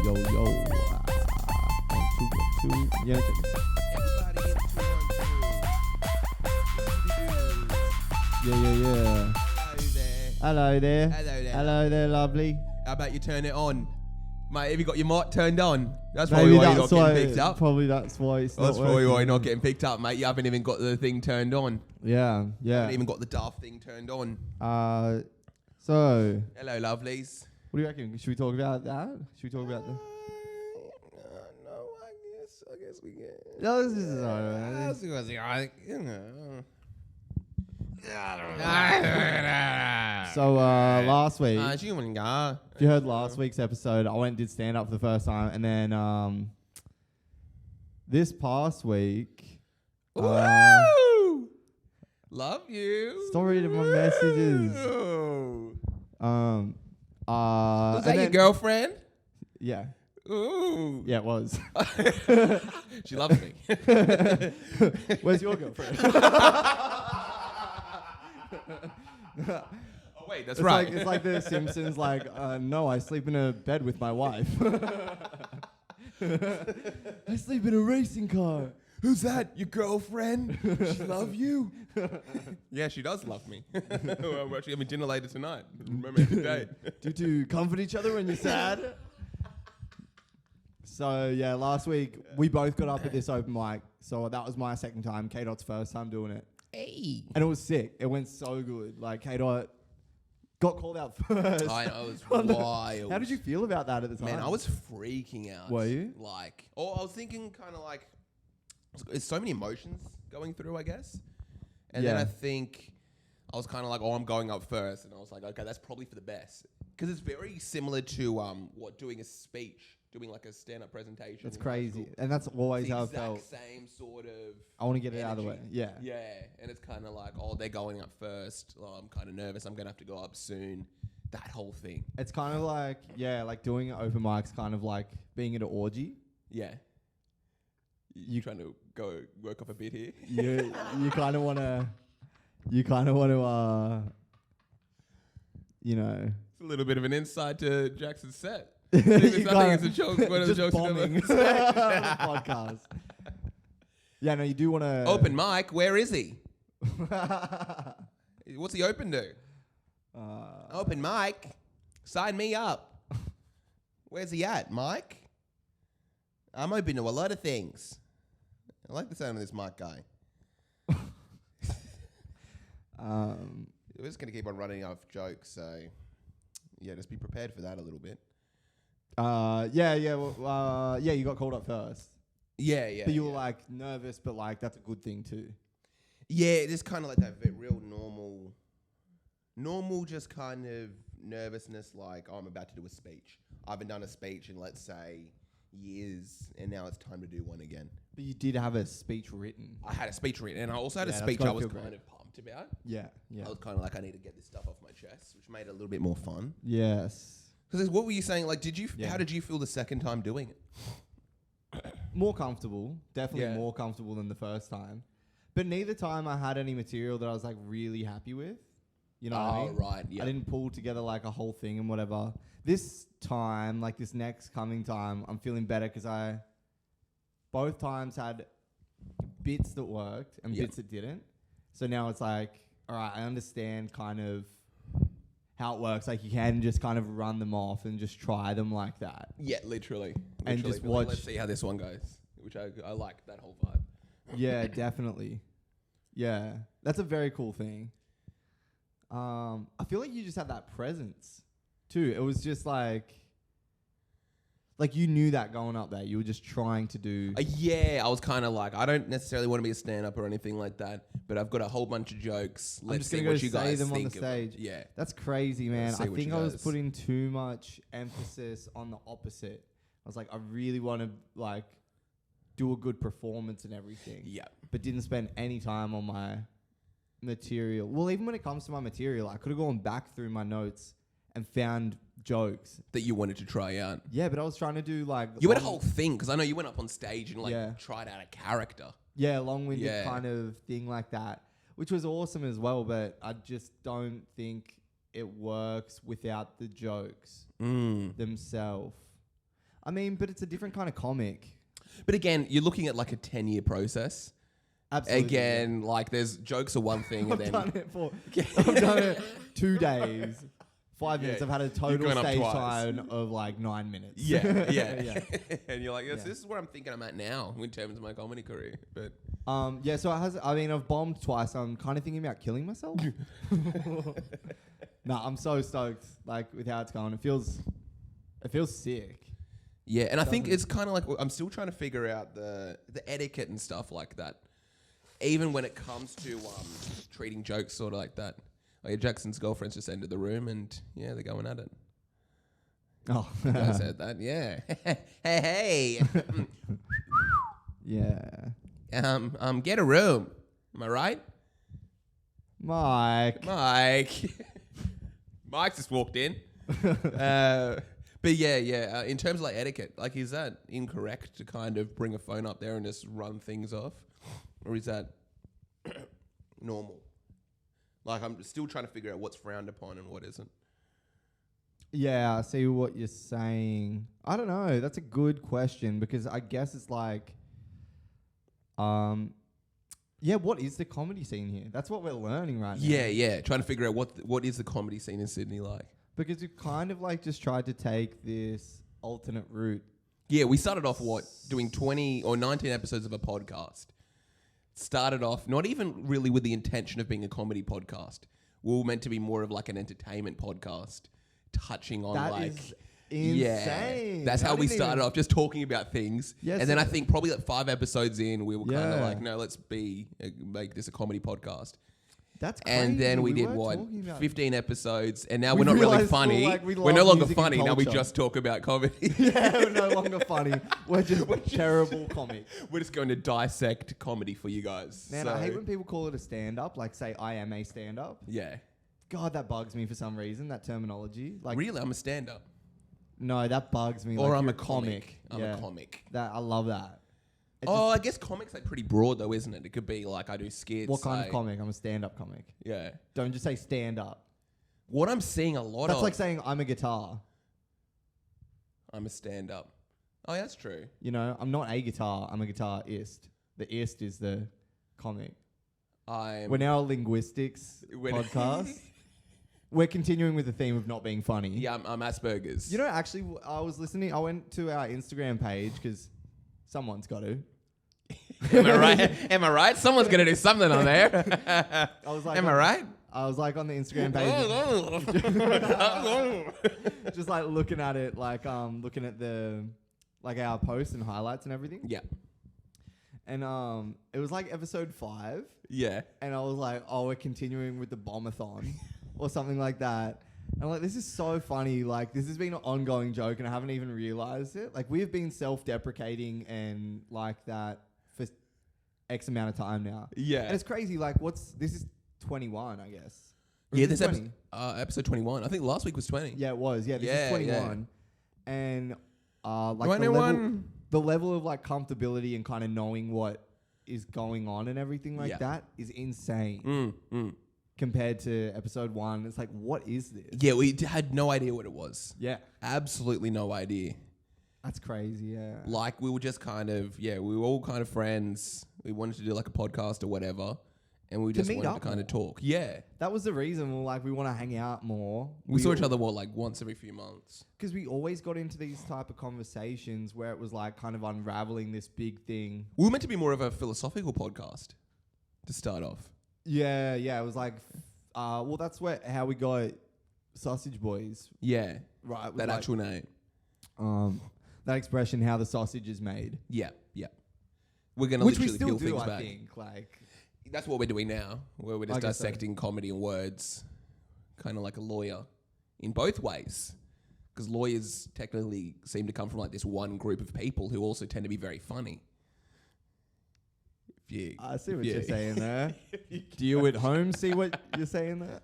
Yo, yo. 1, 2, 1, 2. Yeah, Everybody in 2 yeah. Hello there. Hello there. Hello there. Hello there, lovely. How about you turn it on? Mate, have you got your mic turned on? That's Maybe probably why you're not that's why. getting picked up. Probably that's why it's That's not probably why you're working. not getting picked up, mate. You haven't even got the thing turned on. Yeah, You yeah. haven't even got the daft thing turned on. So, Hello, lovelies. what do you reckon? Should we talk about that? Should we talk about the? No, I guess we can. No, this is alright. So last week, if you heard last week's episode, I went and did stand up for the first time, and then this past week, Woo! Love you. stop reading my messages. Was that your girlfriend? Yeah, Ooh. yeah, it was. She loves me. Where's your girlfriend? Oh wait, that's It's right. It's like the Simpsons. Like, no, I sleep in a bed with my wife. I sleep in a racing car. Who's that? Your girlfriend? She love you? Yeah, she does love me. We're actually having dinner later tonight. Remember the date. Do you two comfort each other when you're sad? So yeah, last week we both got up at this open mic. So that was my second time. K-Dot's first time doing it. Hey. And it was sick. It went so good. Like K-Dot got called out first. I know, it was wild. How did you feel about that at the time? Man, I was freaking out. Were you? I was thinking kind of like, there's so many emotions going through, I guess. And then Yeah. I think I was kind of like, I'm going up first. And I was like, okay, that's probably for the best. Because it's very similar to doing a speech, doing like a stand-up presentation. That's in high crazy. school. And that's always It's the how it exact felt. same sort of I want to get it out of the way. energy. Yeah. Yeah, and it's kind of like, they're going up first. I'm kind of nervous. I'm going to have to go up soon. That whole thing. It's kind of like, yeah, like doing open mics kind of like being at an orgy. Yeah. You trying to go work off a bit here? You kind of want to, you know. It's a little bit of an insight to Jackson's set. You I think kinda- it's a joke. One of the just jokes bombing ever. podcast. Yeah, no, you do want to Open mic, where is he? What's he open to? Open mic, sign me up. Where's he at, Mike? I'm open to a lot of things. I like the sound of this mic guy. We're just going to keep on running off jokes, so yeah, just be prepared for that a little bit. yeah, you got called up first. Yeah. But you were like nervous, but like that's a good thing too. Yeah, just kind of like that real normal just kind of nervousness, like, I'm about to do a speech. I haven't done a speech in, let's say, years, and now it's time to do one again. But you did have a speech written. I had a speech written, and I also had Yeah, a that's speech gotta I was feel kind great. of pumped about. Yeah. I was kind of like, I need to get this stuff off my chest, which made it a little bit more fun. Yes. Because what were you saying? Like, Yeah. how did you feel the second time doing it? More comfortable. Definitely Yeah. more comfortable than the first time. But neither time I had any material that I was like really happy with. You know what I mean? Right, yeah. I didn't pull together like a whole thing and whatever. This time, like this next coming time, I'm feeling better because I both times had bits that worked and bits that didn't. So now it's like, all right, I understand kind of how it works. Like you can just kind of run them off and just try them like that. Yeah, literally. And just Be like, watch- let's see how this one goes, which I like that whole vibe. Yeah, definitely. Yeah, that's a very cool thing. I feel like you just had that presence too. It was just like you knew that going up there. You were just trying to do. Yeah, I was kind of like, I don't necessarily want to be a stand-up or anything like that, but I've got a whole bunch of jokes. I'm Let's just see gonna what go you say guys them on think the of it. stage. Yeah. That's crazy, man. Let's see I what think you I was guys- putting too much emphasis on the opposite. I was like, I really want to like do a good performance and everything. Yeah. But didn't spend any time on my material. Well, even when it comes to my material, I could have gone back through my notes and found jokes. That you wanted to try out. Yeah, but I was trying to do like... You had a whole thing, because I know you went up on stage and Yeah. tried out a character. Yeah, long-winded Yeah. kind of thing like that, which was awesome as well, but I just don't think it works without the jokes themselves. I mean, but it's a different kind of comic. But again, you're looking at like a 10-year process. Absolutely. Again, like there's jokes are one thing, and I've then done it 2 days, 5 minutes. Yeah. I've had a total gone up stage twice. time of like 9 minutes. yeah. And you're like, yes, this is where I'm thinking I'm at now in terms of my comedy career. But so I've bombed twice. I'm kind of thinking about killing myself. No, I'm so stoked like with how it's going. It feels sick. yeah, and I think it's kind of like I'm still trying to figure out the etiquette and stuff like that. Even when it comes to treating jokes sort of like that. Like Jackson's girlfriend's just entered the room and yeah, they're going at it. Oh, I said that, yeah. hey. Yeah. Get a room. Am I right? Mike. Mike just walked in. But yeah. In terms of like etiquette, like is that incorrect to kind of bring a phone up there and just run things off? Or is that normal? Like I'm still trying to figure out what's frowned upon and what isn't. Yeah, I see what you're saying. I don't know. That's a good question because I guess it's like, what is the comedy scene here? That's what we're learning right now. Yeah. Trying to figure out what is the comedy scene in Sydney like. Because we kind of like just tried to take this alternate route. Yeah, we started off doing 20 or 19 episodes of a podcast. Started off not even really with the intention of being a comedy podcast. We were meant to be more of like an entertainment podcast, touching on That like is insane. That's how we started off, just talking about things. Yes, and then I think probably like 5 episodes in, we were kind of Yeah. like, no, let's make this a comedy podcast. That's crazy. And then we did were what, talking about 15 episodes, and now We we're not really realised funny. we We're no love longer music and funny. Now we culture. just talk about comedy. Yeah, we're no longer funny. We're just terrible comics. We're just going to dissect comedy for you guys. Man, I hate when people call it a stand-up, like say I am a stand-up. Yeah. God, that bugs me for some reason, that terminology. Like, Really? I'm a stand-up. no, that bugs me. Or like, I'm you're a comic. I'm Yeah. a comic. That I love that. It Oh, I guess comics like pretty broad though, isn't it? It could be like I do skits. what kind of comic? I'm a stand-up comic. Yeah. Don't just say stand-up. What I'm seeing a lot That's of. like saying I'm a guitar. I'm a stand-up. Oh, yeah, that's true. You know, I'm not a guitar. I'm a guitarist. The ist is the comic. We're now a linguistics podcast. We're continuing with the theme of not being funny. Yeah, I'm Asperger's. You know, actually, I was listening. I went to our Instagram page because someone's got to. Am I right? Am I right? Someone's gonna do something on there. I was like, Am I right? I was like on the Instagram page, just like looking at it, like looking at the like our posts and highlights and everything. Yeah. And it was like episode 5. Yeah. And I was like, oh, we're continuing with the bombathon or something like that. And I'm like, this is so funny. Like, this has been an ongoing joke and I haven't even realized it. Like, we've been self-deprecating and like that for X amount of time now. Yeah. And it's crazy. Like, this is 21, I guess. Or Yeah, is this it 20? episode 21. I think last week was 20. Yeah, it was. Yeah, this is 21. Yeah. And like 21. the level of like comfortability and kind of knowing what is going on and everything like that is insane. Compared to episode 1, it's like, what is this? Yeah, we had no idea what it was. Yeah. Absolutely no idea. That's crazy, yeah. Like, we were just kind of, we were all kind of friends. We wanted to do like a podcast or whatever. And we just wanted to kind of talk. Yeah. That was the reason. We're like, we want to hang out more. We saw each other, like once every few months? Because we always got into these type of conversations where it was like kind of unraveling this big thing. We were meant to be more of a philosophical podcast to start off. Yeah. It was like, well, that's how we got Sausage Boys. Yeah. Right. That actual name. That expression, how the sausage is made. Yeah. We're going to literally peel things back. I think. Like, that's what we're doing now, where we're just dissecting so. comedy and words, kind of like a lawyer, in both ways. Because lawyers technically seem to come from like this one group of people who also tend to be very funny. I see what you're saying there. Do you at home see what you're saying there?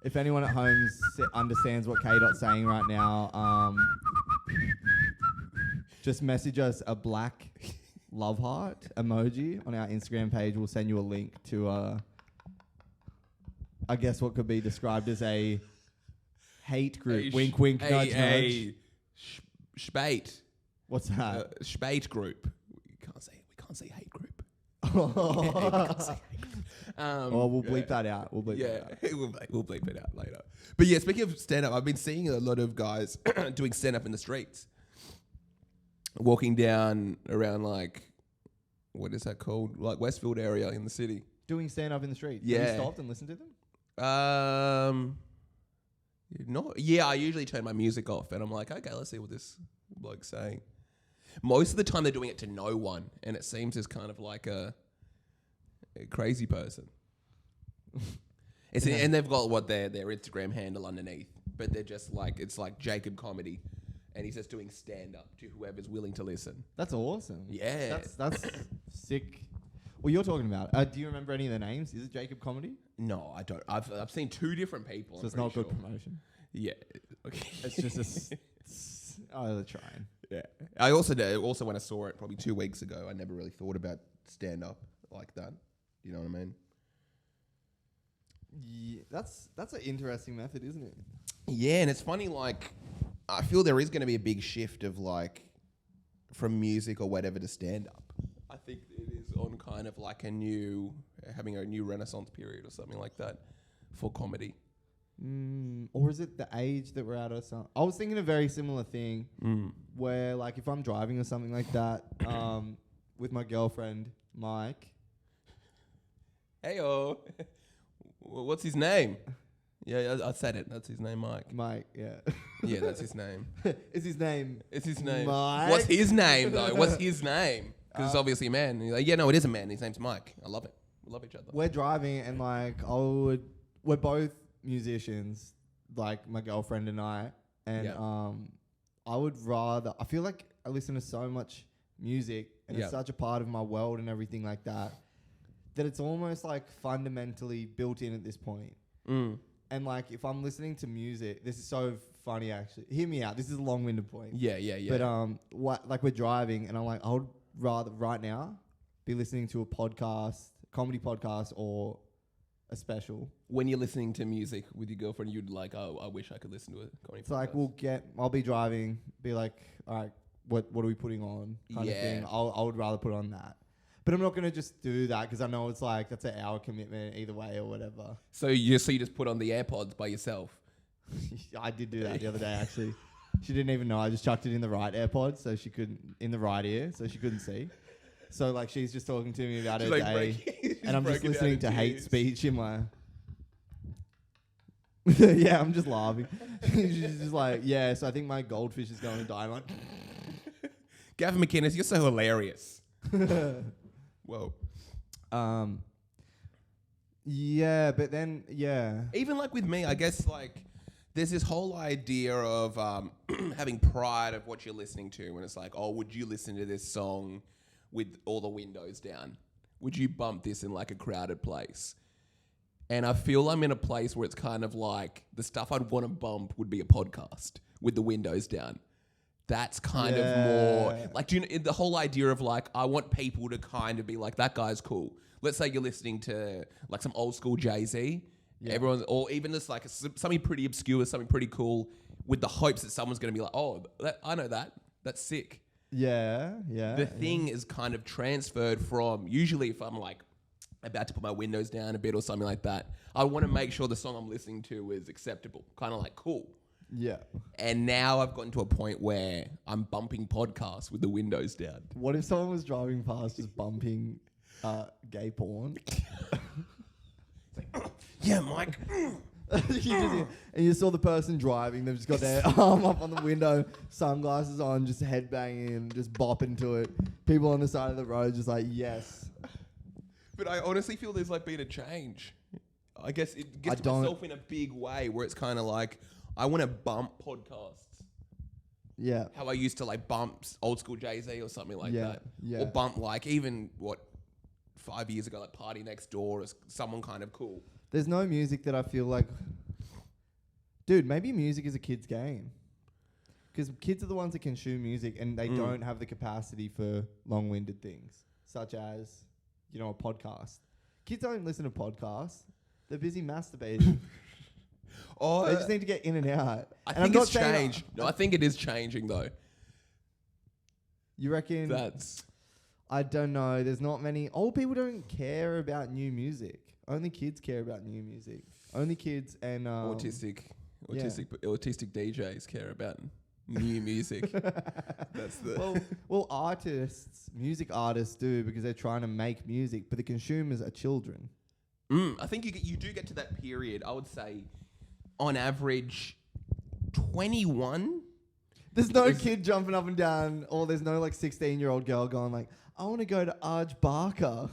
If anyone at home understands what K-Dot's saying right now, just message us a black love heart emoji on our Instagram page. We'll send you a link to I guess what could be described as a hate group. A Wink, wink, nudge, nudge. Spate. What's that? Spate group. We can't say hate group. We'll bleep that out. We'll bleep that out. we'll bleep it out later. But yeah, speaking of stand-up, I've been seeing a lot of guys doing stand-up in the streets. Walking down around like, what is that called? Like Westfield area in the city. Doing stand-up in the street. Yeah. Have you stopped and listened to them? I usually turn my music off and I'm like, okay, let's see what this bloke's saying. Most of the time they're doing it to no one, and it seems as kind of like a crazy person. And they've got what their Instagram handle underneath, but they're just like, it's like Jacob Comedy, and he's just doing stand-up to whoever's willing to listen. That's awesome. Yeah. That's sick. Well, you're talking about, do you remember any of their names? Is it Jacob Comedy? No, I don't. I've seen two different people. So it's not good promotion. Yeah. Okay. It's just they're trying. Yeah. I also when I saw it probably 2 weeks ago, I never really thought about stand-up like that. You know what I mean? Yeah, that's an interesting method, isn't it? Yeah, and it's funny, like, I feel there is going to be a big shift of, like, from music or whatever to stand-up. I think it is on kind of like having a new renaissance period or something like that for comedy. Or is it the age that we're at or something? I was thinking a very similar thing where, like, if I'm driving or something like that with my girlfriend, Mike. Heyo. What's his name? Yeah, I said it. That's his name, Mike. Mike, yeah. Yeah, that's his name. It's his name Mike. What's his name, though? What's his name? Because it's obviously a man. And he's like, yeah, no, it is a man. His name's Mike. I love it. We love each other. We're driving and, like, we're both musicians, like my girlfriend and I. And I feel like I listen to so much music and it's such a part of my world and everything like that it's almost like fundamentally built in at this point. And like if I'm listening to music, this is so funny actually. Hear me out. This is a long-winded point. Yeah. But like we're driving and I'm like, I would rather right now be listening to a podcast, comedy podcast, or a special. When you're listening to music with your girlfriend, you'd like, oh, I wish I could listen to a comedy It's podcast. like I'll be driving, be like, all right, what are we putting on? Kind of thing. I would rather put on that. But I'm not going to just do that because I know it's like that's an hour commitment either way or whatever. So you just put on the AirPods by yourself? I did do that the other day actually. She didn't even know. I just chucked it in the right AirPod in the right ear so she couldn't see. So like she's just talking to me about her day and I'm just listening to hate speech in my... Yeah, I'm just laughing. She's just like, yeah, so I think my goldfish is going to die. I'm like... Gavin McInnes, you're so hilarious. Whoa. Yeah, but then, yeah. Even like with me, I guess like there's this whole idea of having pride of what you're listening to. When it's like, oh, would you listen to this song with all the windows down? Would you bump this in like a crowded place? And I feel I'm in a place where it's kind of like the stuff I'd want to bump would be a podcast with the windows down. That's kind of more like, do you know, the whole idea of like, I want people to kind of be like, that guy's cool. Let's say you're listening to like some old school Jay-Z, everyone's, or even just like something pretty obscure, something pretty cool with the hopes that someone's going to be like, oh, I know that. That's sick. Yeah. The thing is kind of transferred from, usually if I'm like about to put my windows down a bit or something like that, I want to make sure the song I'm listening to is acceptable, kind of like cool. Yeah. And now I've gotten to a point where I'm bumping podcasts with the windows down. What if someone was driving past just bumping gay porn? It's like, yeah, Mike. And you saw the person driving, they've just got their arm up on the window, sunglasses on, just headbanging and just bopping to it. People on the side of the road just like, yes. But I honestly feel there's like been a change. I guess it gets to myself in a big way where it's kind of like, I want to bump podcasts. Yeah. How I used to like bump old school Jay-Z or something like that. Yeah. Or bump like even 5 years ago, like Party Next Door or someone kind of cool. There's no music that I feel like... Dude, maybe music is a kid's game. Because kids are the ones that consume music and they don't have the capacity for long-winded things, such as, a podcast. Kids don't listen to podcasts. They're busy masturbating. Or They just need to get in and out. I And think I'm it's not saying- changed. No, I think it is changing though. You reckon? I don't know. There's not many. Old people don't care about new music. Only kids care about new music. Only kids and autistic DJs care about new music. That's the well, music artists do because they're trying to make music, but the consumers are children. I think you do get to that period. I would say, on average, 21. There's no kid jumping up and down, or there's no like 16-year-old girl going like, I want to go to Arj Barker.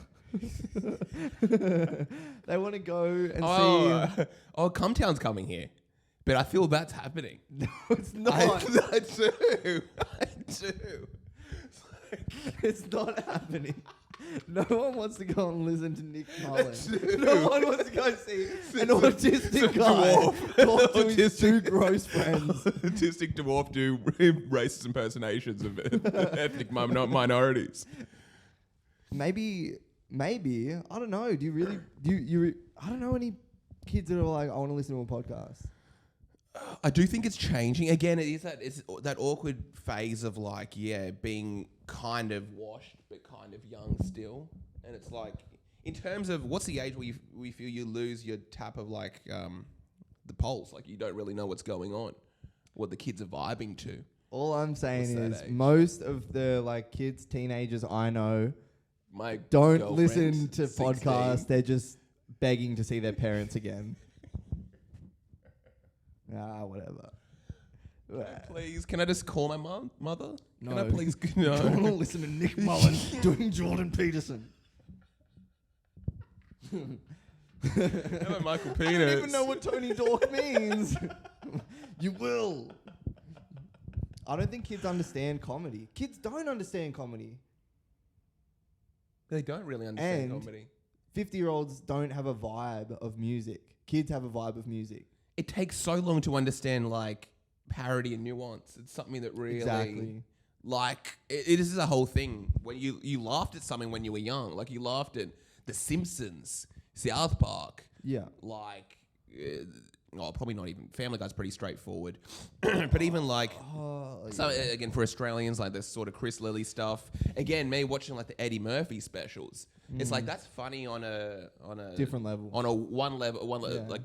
They want to go and see. Oh, Cumtown's coming here. But I feel that's happening. No, it's not. I do. It's not happening. No one wants to go and listen to Nick Mullen. No one wants to go see an autistic guy talk to his two gross friends. Autistic dwarf do racist impersonations of ethnic minorities. Maybe, I don't know. Do you really, I don't know any kids that are like, I want to listen to a podcast. I do think it's changing. Again, it's that awkward phase of like, being kind of washed but kind of young still. And it's like, in terms of what's the age where we feel you lose your tap of like the pulse, like you don't really know what's going on, what the kids are vibing to. All I'm saying is age? most of the like kids, teenagers I know My don't listen girlfriend's to 16. podcasts. They're just begging to see their parents again. Whatever. Please, can I just call my mother? No. Can I please? I No. want to listen to Nick Mullen doing Jordan Peterson. Hello, Michael I Penis. don't even know what Tony Dork means. You will. I don't think kids understand comedy. Kids don't understand comedy. They don't really understand And comedy. 50-year-olds don't have a vibe of music. Kids have a vibe of music. It takes so long to understand like parody and nuance. It's something that really, Exactly. like, it is a whole thing. When you laughed at something when you were young, like you laughed at The Simpsons, South Park. Yeah. Like, probably not even. Family Guy's pretty straightforward. But even like, so again, for Australians, like this sort of Chris Lilly stuff. Again, me watching like the Eddie Murphy specials. It's like, that's funny on a Different level. On a one level, Yeah. like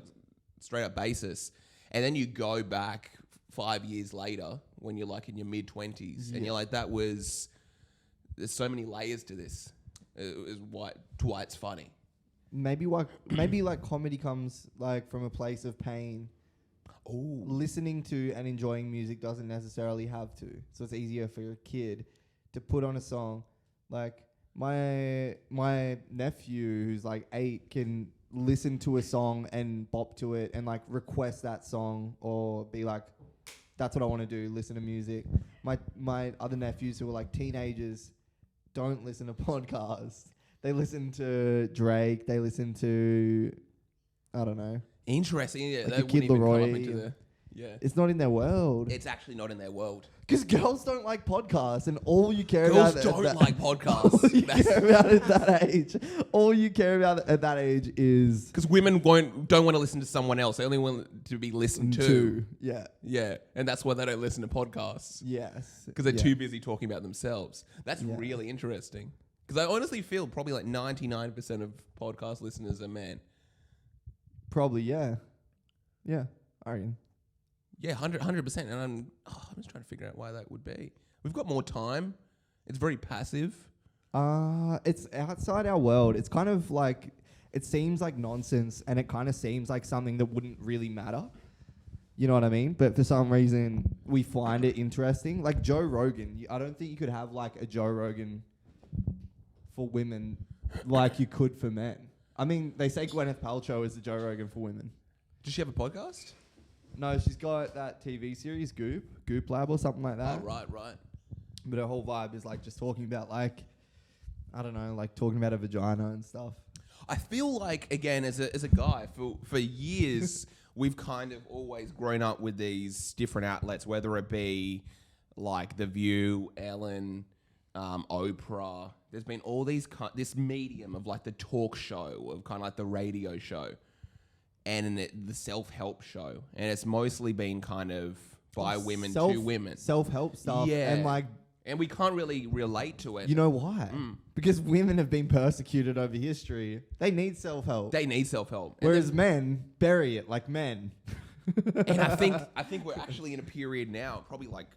straight up basis. And then you go back 5 years later when you're like in your mid-20s and you're like, there's so many layers to this. It was why it's funny. Maybe like comedy comes like from a place of pain. Oh, Listening to and enjoying music doesn't necessarily have to. So it's easier for a kid to put on a song. Like my nephew who's like 8 can listen to a song and bop to it and like request that song or be like, that's what I want to do, listen to music. My other nephews who are like teenagers don't listen to podcasts. They listen to Drake. They listen to, I don't know. interesting. Yeah, Like that a Kid wouldn't even come up Laroi into and- the. Yeah, It's not in their world. it's actually not in their world. Because girls don't like podcasts, and all you care Girls about don't at like all podcasts. you care about at that age, all you care about at that age is Because women don't want to listen to someone else. They only want to be listened to. Yeah. Yeah, and that's why they don't listen to podcasts. Yes. Because they're Yeah. too busy talking about themselves. That's Yeah. really interesting. Because I honestly feel probably like 99% of podcast listeners are men. Probably, yeah. Yeah. I reckon. Yeah, 100%. And I'm just trying to figure out why that would be. We've got more time. It's very passive. It's outside our world. It's kind of like, it seems like nonsense, and it kind of seems like something that wouldn't really matter. You know what I mean? But for some reason, we find it interesting. Like Joe Rogan. I don't think you could have like a Joe Rogan for women like you could for men. I mean, they say Gwyneth Paltrow is the Joe Rogan for women. Does she have a podcast? No, she's got that TV series, Goop Lab or something like that. Oh, right. But her whole vibe is like just talking about like, I don't know, like talking about her vagina and stuff. I feel like, again, as a guy, for years, we've kind of always grown up with these different outlets, whether it be like The View, Ellen, Oprah. There's been all these this medium of like the talk show, of kind of like the radio show. and the self-help show, and it's mostly been kind of by women to women. Self-help stuff. Yeah. And like... And we can't really relate to it. You know why? Because women have been persecuted over history. They need self-help. Whereas men bury it like men. And I think we're actually in a period now, probably like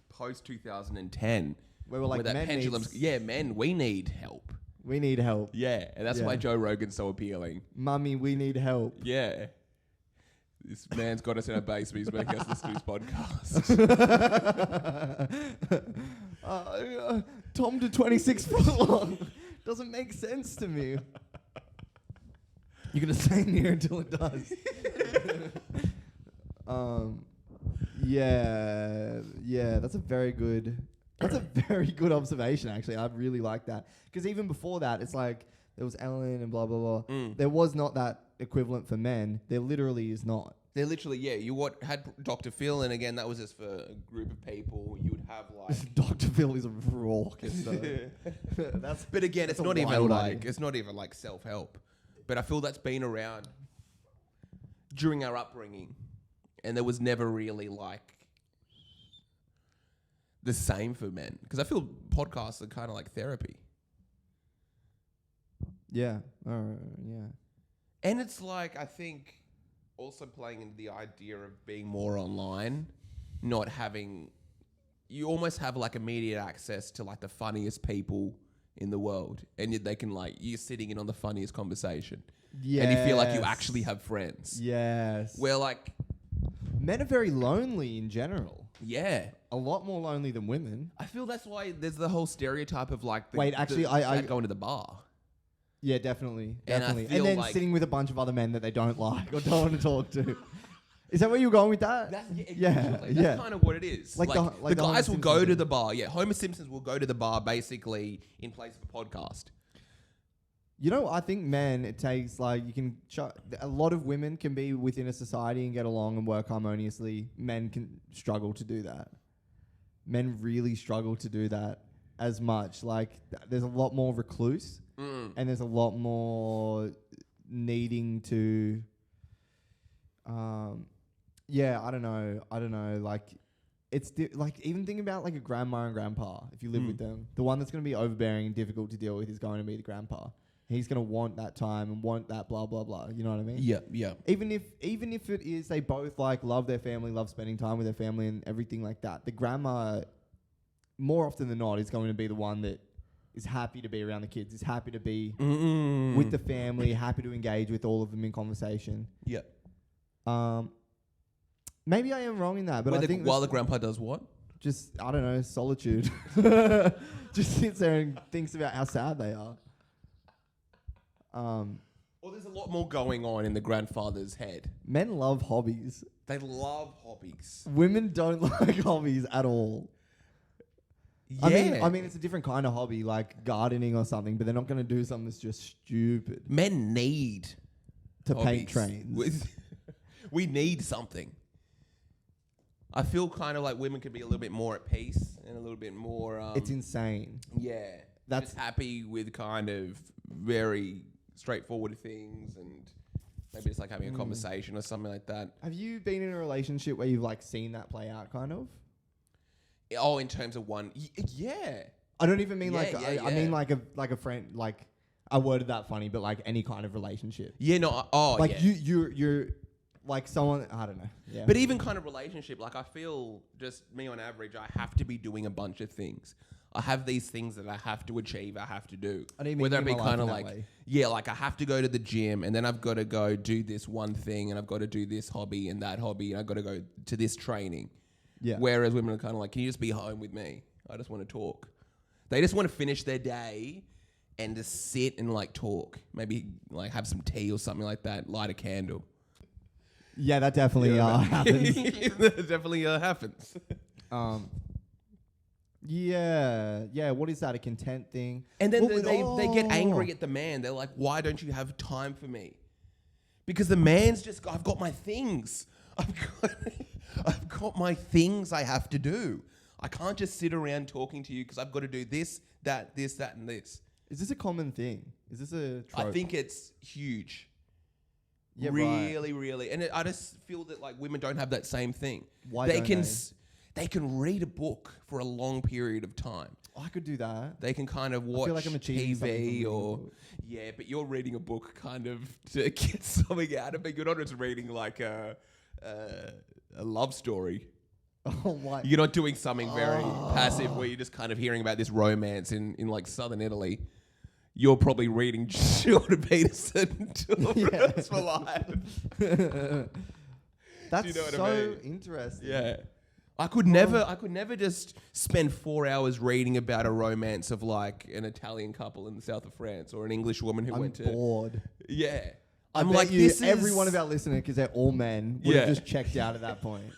post 2010, where we're like, that men pendulum's... Yeah, men, we need help. We need help. Yeah, and that's why Joe Rogan's so appealing. Mummy, we need help. Yeah. This man's got us in a basement. He's making us listen to his podcast. Tom to 26 foot long. Doesn't make sense to me. You're going to stay near until it does. Yeah, that's a very good observation, actually. I really like that. Because even before that, it's like, there was Ellen and blah, blah, blah. There was not that equivalent for men. There literally is not. They're literally, you had Dr. Phil, and again, that was just for a group of people. You would have like... Dr. Phil is a raucous. But again, it's not even like self-help. But I feel that's been around during our upbringing. And there was never really like the same for men. Because I feel podcasts are kind of like therapy. Yeah. Yeah. And it's like, I think, also playing into the idea of being more online, not having... You almost have like immediate access to like the funniest people in the world. And they can like... You're sitting in on the funniest conversation. Yeah. And you feel like you actually have friends. Yes. Where like... Men are very lonely in general. Yeah. A lot more lonely than women. I feel that's why there's the whole stereotype of like... I going to the bar. Yeah, definitely. And then like sitting with a bunch of other men that they don't like or don't want to talk to. Is that where you're going with that? That's kind of what it is. Like the guys will go to the bar. Yeah, Homer Simpsons will go to the bar basically in place of a podcast. You know, I think men, it takes like a lot of women can be within a society and get along and work harmoniously. Men can struggle to do that. Men really struggle to do that as much. Like there's a lot more recluse. And there's a lot more needing to, I don't know. Like, it's like even thinking about like a grandma and grandpa. If you live with them, the one that's going to be overbearing and difficult to deal with is going to be the grandpa. He's going to want that time and want that blah blah blah. You know what I mean? Yeah. Even if it is they both like love their family, love spending time with their family and everything like that. The grandma, more often than not, is going to be the one that is happy to be around the kids, is happy to be with the family, happy to engage with all of them in conversation. Yeah. Maybe I am wrong in that, but I think... While the grandpa does what? Just, I don't know, solitude. Just sits there and thinks about how sad they are. Well, there's a lot more going on in the grandfather's head. Men love hobbies. They love hobbies. Women don't like hobbies at all. Yeah. I mean, it's a different kind of hobby, like gardening or something, but they're not going to do something that's just stupid. Men need to paint trains. We need something. I feel kind of like women could be a little bit more at peace and a little bit more... it's insane. Yeah. That's just happy with kind of very straightforward things and maybe it's like having a conversation or something like that. Have you been in a relationship where you've like seen that play out kind of? Oh, in terms of one, yeah. I don't even mean I mean like a friend. Like I worded that funny, but like any kind of relationship. Yeah, no. You're like someone. I don't know. Yeah. But even kind of relationship, like I feel just me on average, I have to be doing a bunch of things. I have these things that I have to achieve. I have to do. I didn't mean whether it be kind of like like I have to go to the gym and then I've got to go do this one thing and I've got to do this hobby and that hobby and I've got to go to this training. Yeah. Whereas women are kind of like, can you just be home with me? I just want to talk. They just want to finish their day and just sit and like talk. Maybe like have some tea or something like that. Light a candle. Yeah, that definitely happens. That definitely happens. Yeah. What is that? A content thing? And then they get angry at the man. They're like, why don't you have time for me? Because the man's just, I've got my things. I've got my things I have to do. I can't just sit around talking to you because I've got to do this, that, and this. Is this a common thing? Is this a trope? I think it's huge. Yeah, really. And I just feel that like women don't have that same thing. Why they don't can they? They can read a book for a long period of time. Oh, I could do that. They can kind of watch I feel like I'm achieving TV something or but you're reading a book kind of to get something out of it. You're not just reading like a love story. Oh my! You're not doing something very passive where you're just kind of hearing about this romance in like southern Italy. You're probably reading Jordan Peterson Rest for Life. That's you know what so I mean? interesting. Yeah. I could never just spend 4 hours reading about a romance of like an Italian couple in the south of France or an English woman who went to... bored. Yeah. I'm like, every one of our listeners, because they're all men, would have just checked out at that point.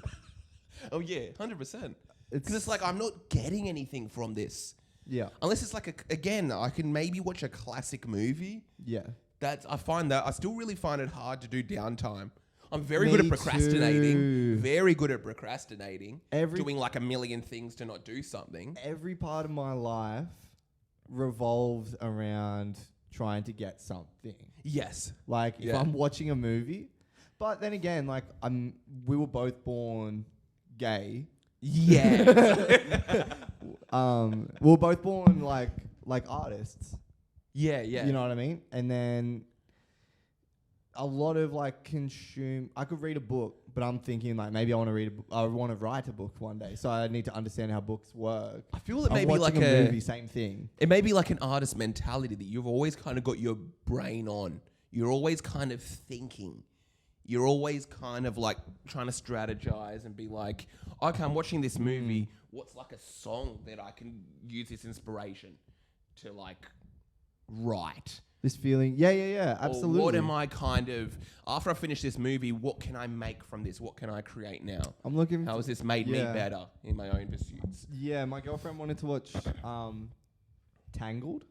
Oh yeah, 100%. Because it's like, I'm not getting anything from this. Yeah. Unless it's like, again, I can maybe watch a classic movie. Yeah. I still really find it hard to do downtime. I'm very good at procrastinating. Too. Very good at procrastinating. Doing like a million things to not do something. Every part of my life revolves around trying to get something. Yes. Like if I'm watching a movie, but then again, like we were both born gay. Yeah. We were both born like artists. Yeah. You know what I mean? And then a lot of like I could read a book, but I'm thinking like maybe I want to write a book one day. So I need to understand how books work. I feel it may I'm be watching like a movie, same thing. It may be like an artist mentality that you've always kind of got your brain on. You're always kind of thinking. You're always kind of like trying to strategize and be like, okay, I'm watching this movie. What's like a song that I can use this inspiration to like write? This feeling, yeah, absolutely. Or what am I kind of, after I finish this movie, what can I make from this? What can I create now? I'm looking. How has this made me better in my own pursuits? Yeah, my girlfriend wanted to watch Tangled,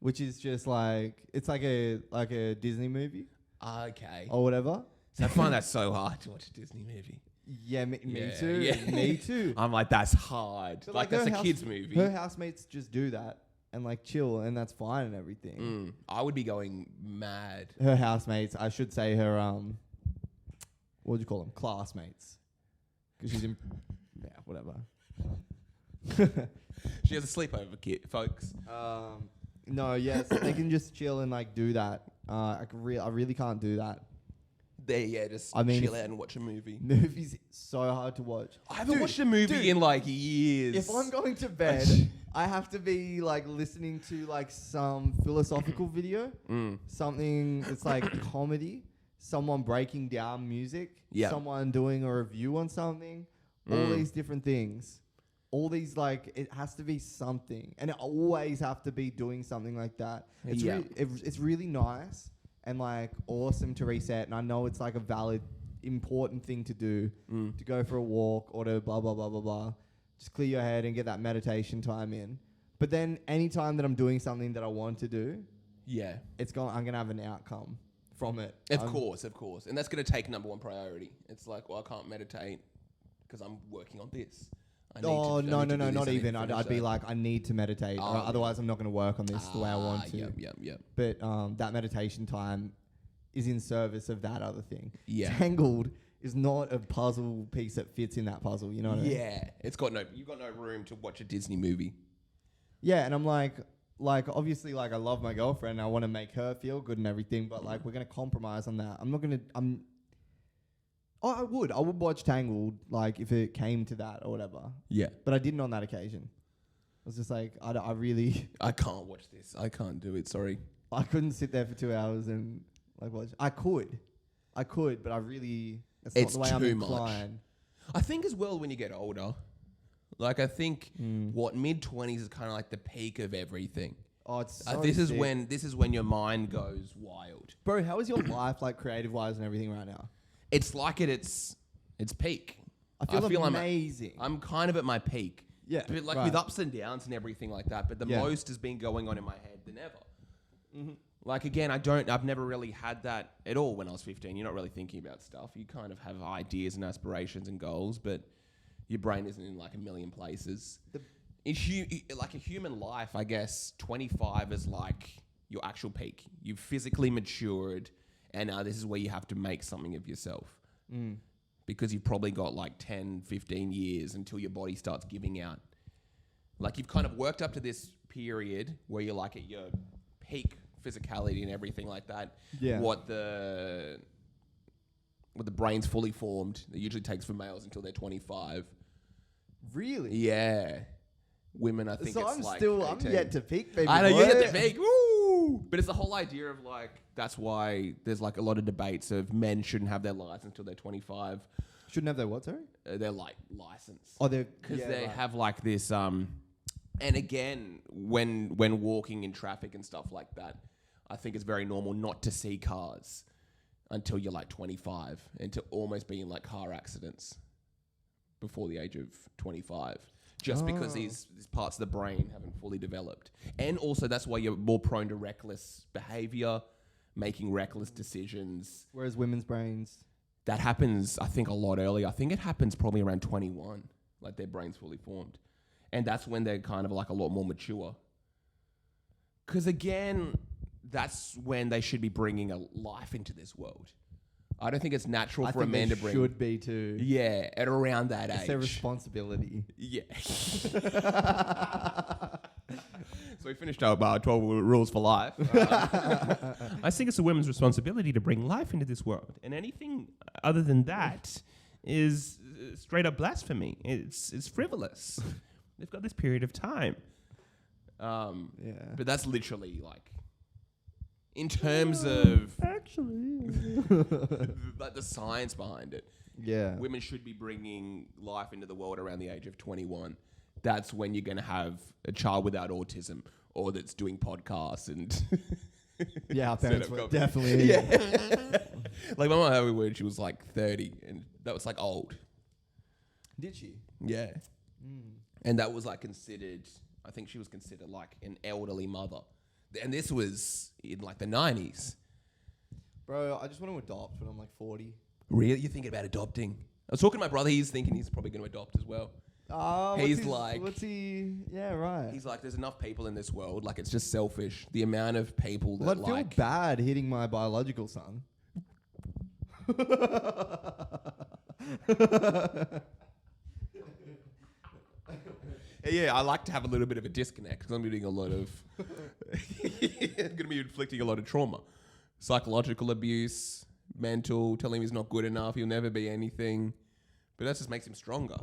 which is just like it's like a Disney movie. Okay. Or whatever. So I find that so hard to watch a Disney movie. Yeah, me too. Yeah. Me too. I'm like, that's hard. But like that's a kid's movie. Her housemates just do that and like chill, and that's fine and everything. I would be going mad. Her housemates, I should say her what would you call them? Classmates, because she's in whatever. She has a sleepover, folks. No, yes, they can just chill and like do that. I really can't do that. Just chill out and watch a movie. Movies so hard to watch. I haven't watched a movie in like years. If I'm going to bed, I have to be like listening to like some philosophical video, something that's like comedy, someone breaking down music, someone doing a review on something, all these different things. All these, like, it has to be something. And it always have to be doing something like that. It's really nice and, like, awesome to reset. And I know it's, like, a valid, important thing to do. To go for a walk or to blah, blah, blah, blah, blah. Just clear your head and get that meditation time in. But then any time that I'm doing something that I want to do, I'm going to have an outcome from it. Of course. And that's going to take number one priority. It's like, well, I can't meditate because I'm working on this. No, not even. I'd be like, I need to meditate, or otherwise I'm not going to work on this the way I want to. Yeah. But that meditation time is in service of that other thing. Yeah. Tangled is not a puzzle piece that fits in that puzzle. You know what I mean? Yeah. You've got no room to watch a Disney movie. Yeah, and I'm like obviously, like I love my girlfriend. And I want to make her feel good and everything, but like we're going to compromise on that. I would watch Tangled, like, if it came to that or whatever. Yeah. But I didn't on that occasion. I was just like, I can't watch this. I can't do it, sorry. I couldn't sit there for 2 hours and, like, watch. I could, but I really, that's not the way I'm inclined. I think as well when you get older, like, I think, mid-20s is kind of like the peak of everything. Oh, it's so this is when your mind goes wild. Bro, how is your life, like, creative-wise and everything right now? It's like it's peak. I feel amazing. I'm kind of at my peak. Yeah. But like with ups and downs and everything like that. But the most has been going on in my head than ever. Mm-hmm. Like again, I've never really had that at all when I was 15. You're not really thinking about stuff. You kind of have ideas and aspirations and goals, but your brain isn't in like a million places. Like a human life, I guess, 25 is like your actual peak. You've physically matured. And now this is where you have to make something of yourself. Because you've probably got like 10, 15 years until your body starts giving out. Like you've kind of worked up to this period where you're like at your peak physicality and everything like that. Yeah. What the brain's fully formed. It usually takes for males until they're 25. Really? Yeah. Women, I think so it's I'm yet to peak, baby. I know, boy. you get to peak. Woo! But it's the whole idea of like, that's why there's like a lot of debates of men shouldn't have their license until they're 25. Shouldn't have their what, sorry? Their like license. Oh, they're... Because they have like this, and again, when walking in traffic and stuff like that, I think it's very normal not to see cars until you're like 25 and to almost be in like car accidents before the age of 25. Just because these parts of the brain haven't fully developed. And also that's why you're more prone to reckless behavior, making reckless decisions. Whereas women's brains... That happens, I think, a lot earlier. I think it happens probably around 21, like their brain's fully formed. And that's when they're kind of like a lot more mature. Because again, that's when they should be bringing a life into this world. I don't think it's natural for a man to bring... should be too. Yeah, at around that age. It's their responsibility. Yeah. So we finished our 12 rules for life. I think it's a woman's responsibility to bring life into this world. And anything other than that is straight up blasphemy. It's frivolous. They've got this period of time. But that's literally like... In terms of... Actually... like the science behind it. Yeah. Women should be bringing life into the world around the age of 21. That's when you're going to have a child without autism or that's doing podcasts and... Yeah, our parents were definitely... Yeah. Like my mum had me when she was like 30 and that was like old. Did she? Yeah. And that was like considered... I think she was considered like an elderly mother. And this was in like the 90s. Bro, I just want to adopt when I'm like 40. Really? You're thinking about adopting? I was talking to my brother. He's thinking he's probably going to adopt as well. What's he? Yeah, right. He's like, there's enough people in this world. Like, it's just selfish. The amount of people that I'd feel bad hitting my biological son. Yeah, I like to have a little bit of a disconnect because I'm doing a lot of... going to be inflicting a lot of trauma. Psychological abuse, mental, telling him he's not good enough, he'll never be anything. But that just makes him stronger.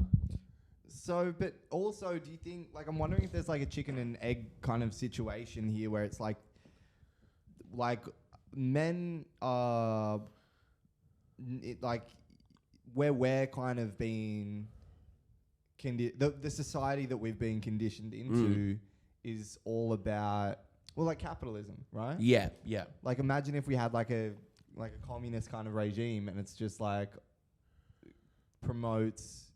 So, but also, do you think... Like, I'm wondering if there's like a chicken and egg kind of situation here where it's like men are... where we're kind of being... The society that we've been conditioned into is all about, well, like capitalism, right? Yeah, yeah. Like imagine if we had like a communist kind of regime and it's just like promotes.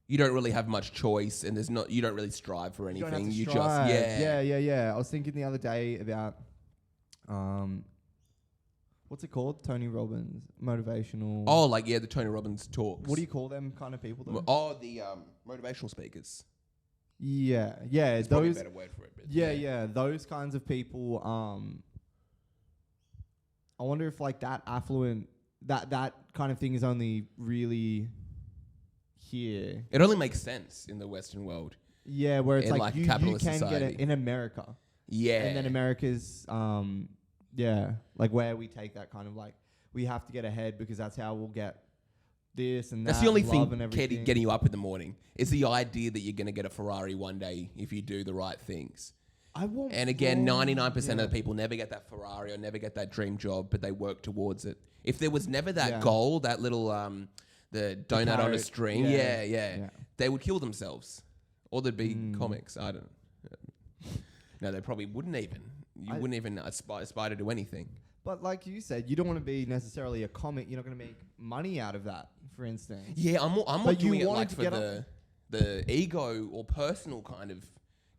You don't really have much choice and you don't really strive for anything. You just, yeah. I was thinking the other day about, what's it called? Tony Robbins, motivational. Oh, like, yeah, the Tony Robbins talks. What do you call them kind of people though? Oh, the motivational speakers. Yeah. There's probably a better word for it. But yeah. Those kinds of people, I wonder if like that affluent, that kind of thing is only really here. It only makes sense in the Western world. Yeah, where it's like you can society. get it in America. Yeah. And then America's... yeah, like where we take that kind of like, we have to get ahead because that's how we'll get this and that. That's the only thing getting you up in the morning. Is the idea that you're going to get a Ferrari one day if you do the right things. And again, 99% of the people never get that Ferrari or never get that dream job, but they work towards it. If there was never that goal, that little the donut on a string, they would kill themselves. Or there'd be comics. I don't know. No, they probably wouldn't even. You wouldn't even aspire to do anything. But like you said, you don't want to be necessarily a comic. You're not going to make money out of that, for instance. Yeah, I'm more doing it like for the ego or personal kind of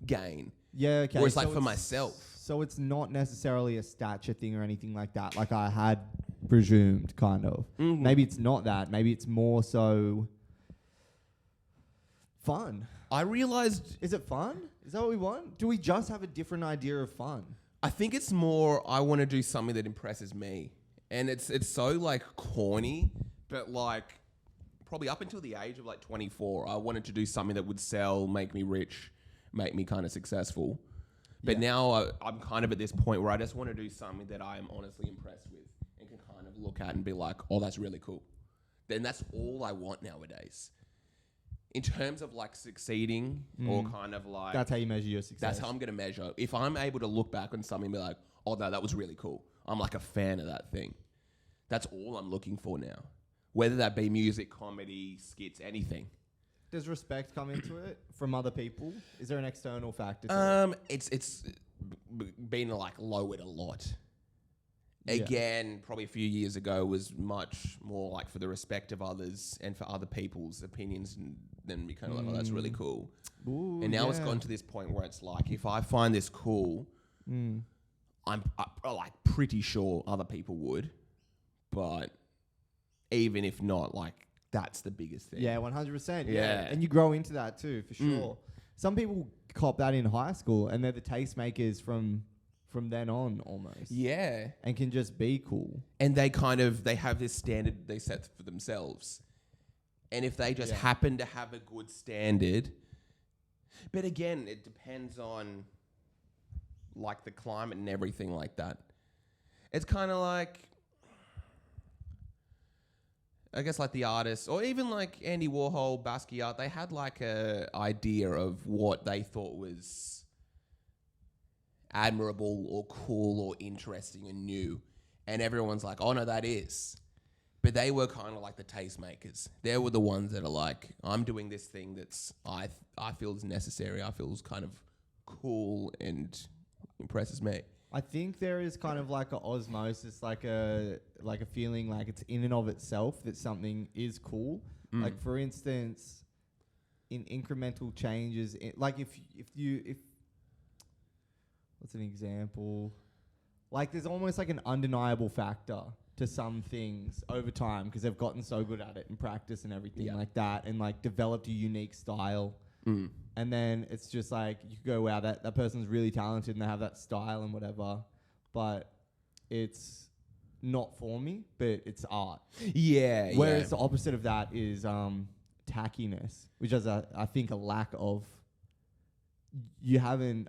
gain. Yeah, okay. Or it's like for myself. So it's not necessarily a stature thing or anything like that, like I had presumed, kind of. Mm-hmm. Maybe it's not that. Maybe it's more so fun. I realized... Is it fun? Is that what we want? Do we just have a different idea of fun? I think it's more, I want to do something that impresses me. And it's so like corny, but like probably up until the age of like 24, I wanted to do something that would sell, make me rich, make me kind of successful. But now I'm kind of at this point where I just want to do something that I am honestly impressed with and can kind of look at and be like, oh, that's really cool. Then that's all I want nowadays. In terms of like succeeding or kind of like... That's how you measure your success. That's how I'm going to measure. If I'm able to look back on something and be like, oh, no, that was really cool. I'm like a fan of that thing. That's all I'm looking for now. Whether that be music, comedy, skits, anything. Does respect come into it from other people? Is there an external factor to it? It's been like lowered a lot. Again, probably a few years ago was much more like for the respect of others and for other people's opinions, and then we kind of like, oh, that's really cool. Ooh, and now it's gone to this point where it's like, if I find this cool, I'm like pretty sure other people would, but even if not, like that's the biggest thing. Yeah, 100%. Yeah. And you grow into that too, for sure. Some people cop that in high school and they're the tastemakers from then on almost. Yeah. And can just be cool. And they have this standard they set for themselves. And if they just happen to have a good standard, but again, it depends on like the climate and everything like that. It's kind of like, I guess like the artists, or even like Andy Warhol, Basquiat, they had like a idea of what they thought was admirable or cool or interesting and new. And everyone's like, oh no, that is. But they were kind of like the tastemakers. They were the ones that are like, I'm doing this thing that's I feel is necessary. I feel is kind of cool and impresses me. I think there is kind of like an osmosis, like a feeling like it's in and of itself that something is cool. Like for instance, in incremental changes, like if what's an example? Like there's almost like an undeniable factor to some things over time because they've gotten so good at it and practice and everything like that, and like developed a unique style. And then it's just like, you go, wow, that person's really talented and they have that style and whatever, but it's not for me, but it's art. Yeah. Whereas the opposite of that is tackiness, which is I think a lack of, you haven't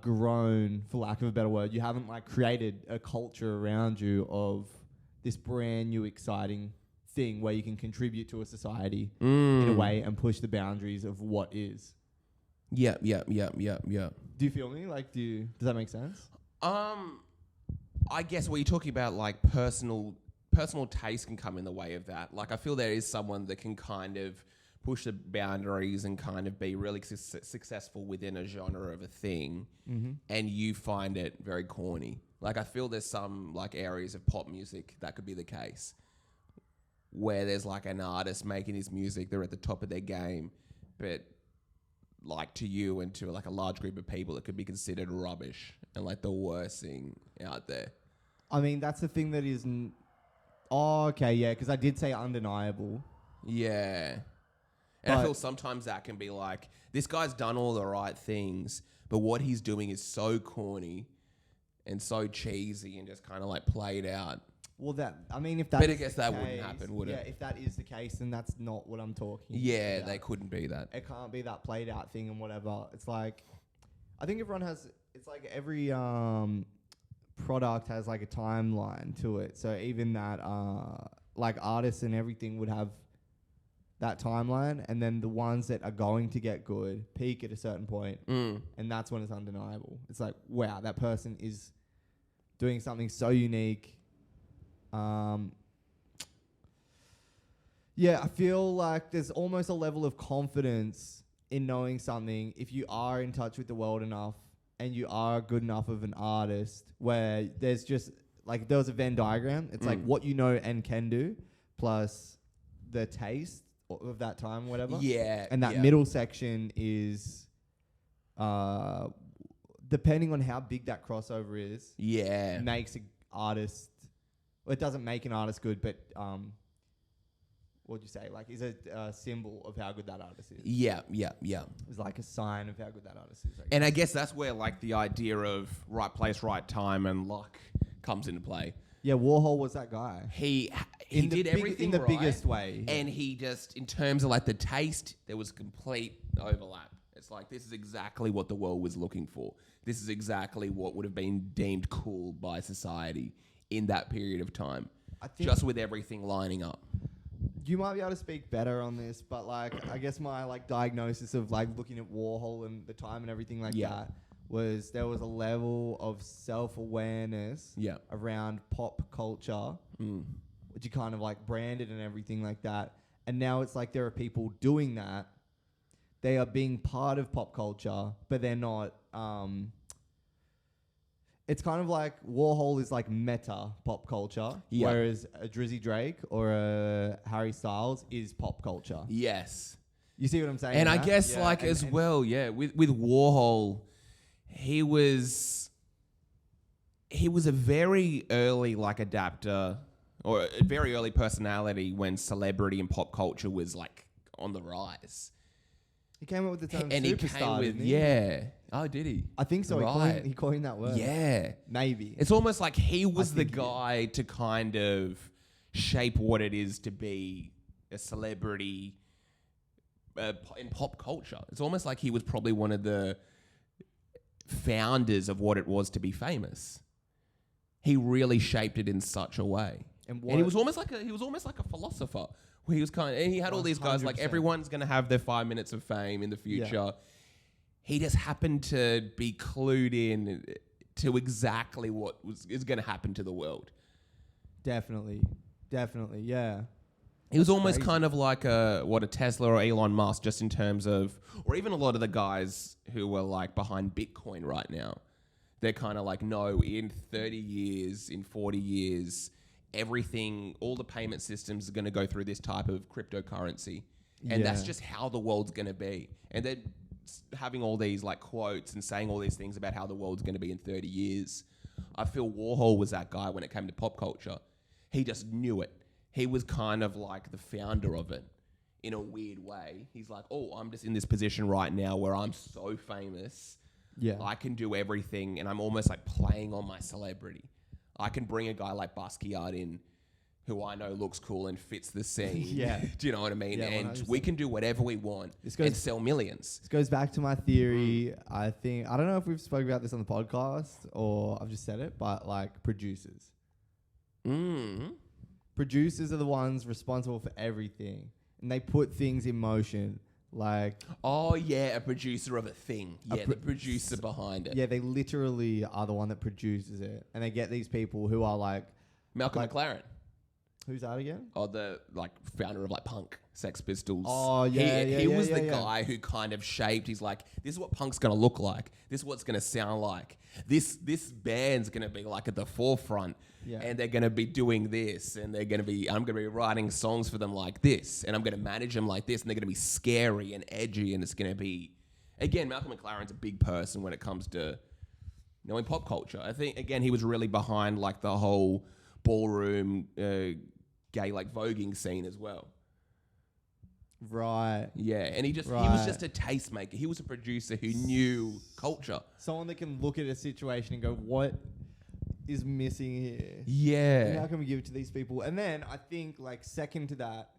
grown, for lack of a better word, you haven't like created a culture around you of this brand new exciting thing where you can contribute to a society in a way and push the boundaries of what is. Yeah. Do you feel me? Like, does that make sense? I guess what you're talking about, like personal taste can come in the way of that. Like, I feel there is someone that can kind of push the boundaries and kind of be really successful within a genre of a thing, and you find it very corny. Like, I feel there's some like areas of pop music that could be the case, where there's like an artist making his music, they're at the top of their game, but like to you and to like a large group of people, it could be considered rubbish and like the worst thing out there. I mean, that's the thing that is... because I did say undeniable. Yeah. And I feel sometimes that can be like, this guy's done all the right things, but what he's doing is so corny and so cheesy and just kind of like played out. Well, if that... But I guess that wouldn't happen, would it? Yeah, if that is the case, then that's not what I'm talking about. Yeah, they couldn't be that. It can't be that played out thing and whatever. It's like, I think everyone has... It's like every product has like a timeline to it. So even that, like artists and everything would have that timeline, and then the ones that are going to get good peak at a certain point, and that's when it's undeniable. It's like, wow, that person is doing something so unique. I feel like there's almost a level of confidence in knowing something if you are in touch with the world enough and you are good enough of an artist, where there's just like, there was a Venn diagram. It's like what you know and can do plus the taste of that time, whatever. Yeah. And that middle section is, depending on how big that crossover is, makes an artist... Well, it doesn't make an artist good, but what'd you say? Like, is a symbol of how good that artist is. Yeah. It's like a sign of how good that artist is. And I guess that's where like the idea of right place, right time, and luck comes into play. Yeah, Warhol was that guy. He did everything in the right, biggest way, and he just, in terms of like the taste, there was complete overlap. It's like, this is exactly what the world was looking for. This is exactly what would have been deemed cool by society in that period of time. I think Just with everything lining up. you might be able to speak better on this, but like, I guess my like diagnosis of like looking at Warhol and the time and everything like that was there was a level of self-awareness around pop culture, which you kind of like branded and everything like that. And now it's like there are people doing that. They are being part of pop culture, but they're not. It's kind of like Warhol is like meta pop culture, whereas a Drizzy Drake or a Harry Styles is pop culture. Yes. You see what I'm saying? And I guess with Warhol, he was a very early like adapter or a very early personality when celebrity and pop culture was like on the rise. He came up with the term and superstar, he came with, Oh, did he? I think so. Right. He coined that word. Yeah. Maybe. It's almost like he was the guy to kind of shape what it is to be a celebrity in pop culture. It's almost like he was probably one of the founders of what it was to be famous. He really shaped it in such a way. And he was almost like a philosopher. Where he was and he had all these guys 100%. Like everyone's going to have their 5 minutes of fame in the future. Yeah. He just happened to be clued in to exactly what is going to happen to the world. Definitely, yeah. He was almost kind of like a Tesla or Elon Musk, just in terms of, or even a lot of the guys who were like behind Bitcoin right now. They're kind of like, no, in 30 years, in 40 years, everything, all the payment systems are going to go through this type of cryptocurrency. And that's just how the world's going to be. And then having all these like quotes and saying all these things about how the world's going to be in 30 years. I feel Warhol was that guy when it came to pop culture. He just knew it. He was kind of like the founder of it in a weird way. He's like, oh, I'm just in this position right now where I'm so famous. Yeah. I can do everything. And I'm almost like playing on my celebrity. I can bring a guy like Basquiat in who I know looks cool and fits the scene. Yeah. Do you know what I mean? Yeah, and 100%. We can do whatever we want and sell millions. This goes back to my theory. I don't know if we've spoken about this on the podcast or I've just said it, but like producers. Producers are the ones responsible for everything. And they put things in motion. Like, oh yeah, a producer of a thing. Yeah, the producer behind it. Yeah, they literally are the one that produces it, and they get these people who are like Malcolm McLaren. Who's that again? Oh, the like founder of like punk, Sex Pistols. Oh yeah, he was the guy who kind of shaped. He's like, this is what punk's gonna look like. This is what's gonna sound like. This band's gonna be like at the forefront. Yeah. And they're going to be doing this, and I'm going to be writing songs for them like this, and I'm going to manage them like this, and they're going to be scary and edgy, and it's going to be, again, Malcolm McLaren's a big person when it comes to knowing pop culture. I think, again, he was really behind like the whole ballroom gay like voguing scene as well. Right. Yeah, and he was just a tastemaker. He was a producer who knew culture. Someone that can look at a situation and go, what is missing here? Yeah. And how can we give it to these people? And then I think like second to that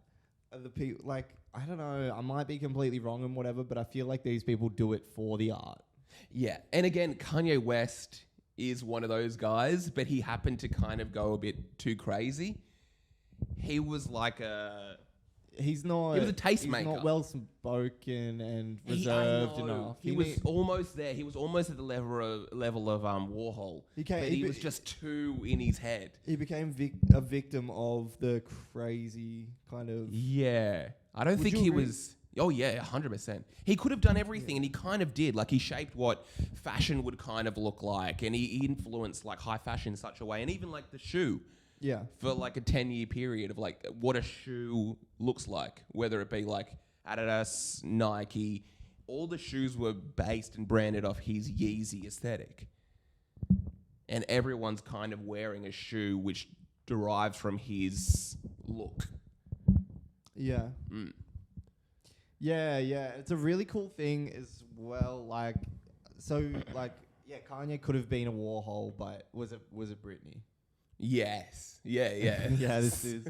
are the people, like, I don't know, I might be completely wrong and whatever, but I feel like these people do it for the art. Yeah. And again, Kanye West is one of those guys, but he happened to kind of go a bit too crazy. He was like he was a tastemaker. He's not well spoken and reserved enough. He was almost there. He was almost at the level of Warhol. He was just too in his head. He became a victim of the crazy kind of. Yeah, I don't think he was. Oh yeah, 100%. He could have done everything, and he kind of did. Like he shaped what fashion would kind of look like, and he influenced like high fashion in such a way, and even like the shoe. Yeah. For like a 10-year period of like what a shoe looks like, whether it be like Adidas, Nike, all the shoes were based and branded off his Yeezy aesthetic. And everyone's kind of wearing a shoe which derives from his look. Yeah. Yeah, yeah. It's a really cool thing as well. Like, so, like, yeah, Kanye could have been a Warhol, but was it Britney? Yes. Yeah, yeah. Yeah, this is.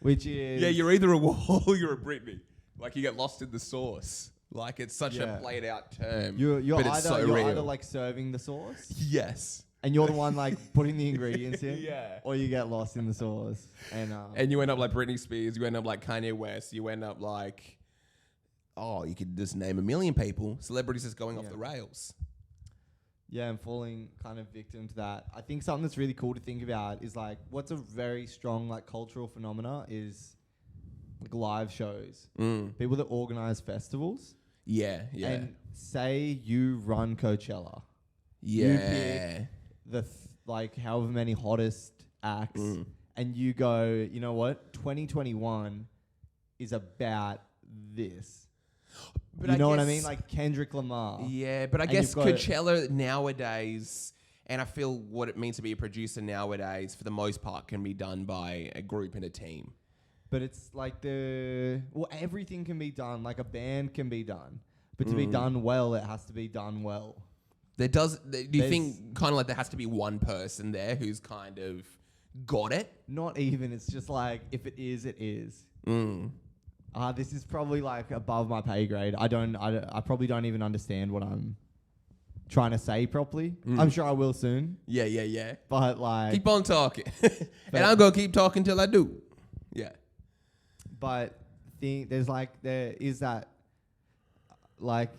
Which is. Yeah, you're either a Warhol or you're a Britney. Like, you get lost in the sauce. Like, it's such a played out term. You're but it's so real. either like serving the sauce. Yes. And you're the one like putting the ingredients in. Yeah. Or you get lost in the sauce. And you end up like Britney Spears. You end up like Kanye West. You end up like, you could just name a million people. Celebrities just going off the rails. Yeah, and falling kind of victim to that. I think something that's really cool to think about is like what's a very strong like cultural phenomena is like live shows. People that organize festivals. Yeah, yeah. And say you run Coachella. Yeah. You pick the like however many hottest acts and you go, you know what? 2021 is about this. But you know what I mean? Like Kendrick Lamar. Yeah, but I guess Coachella nowadays, and I feel what it means to be a producer nowadays, for the most part, can be done by a group and a team. But it's like everything can be done. Like a band can be done. But to be done well, it has to be done well. Do you think kind of like there has to be one person there who's kind of got it? Not even. It's just like, if it is, it is. This is probably like above my pay grade. I probably don't even understand what I'm trying to say properly. I'm sure I will soon. Yeah. But like... Keep on talking. And I'm going to keep talking till I do. Yeah. But there is that, like,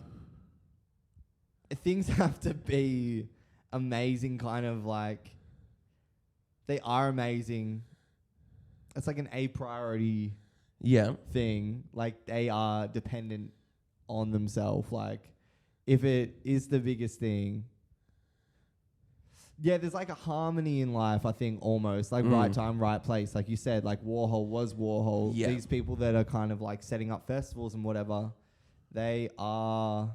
things have to be amazing, kind of like, they are amazing. It's like an a priority thing. Like, they are dependent on themselves. Like, if it is the biggest thing, there's like a harmony in life, I think, almost. Like right time, right place. Like you said, like Warhol was Warhol. Yeah. These people that are kind of like setting up festivals and whatever, they are...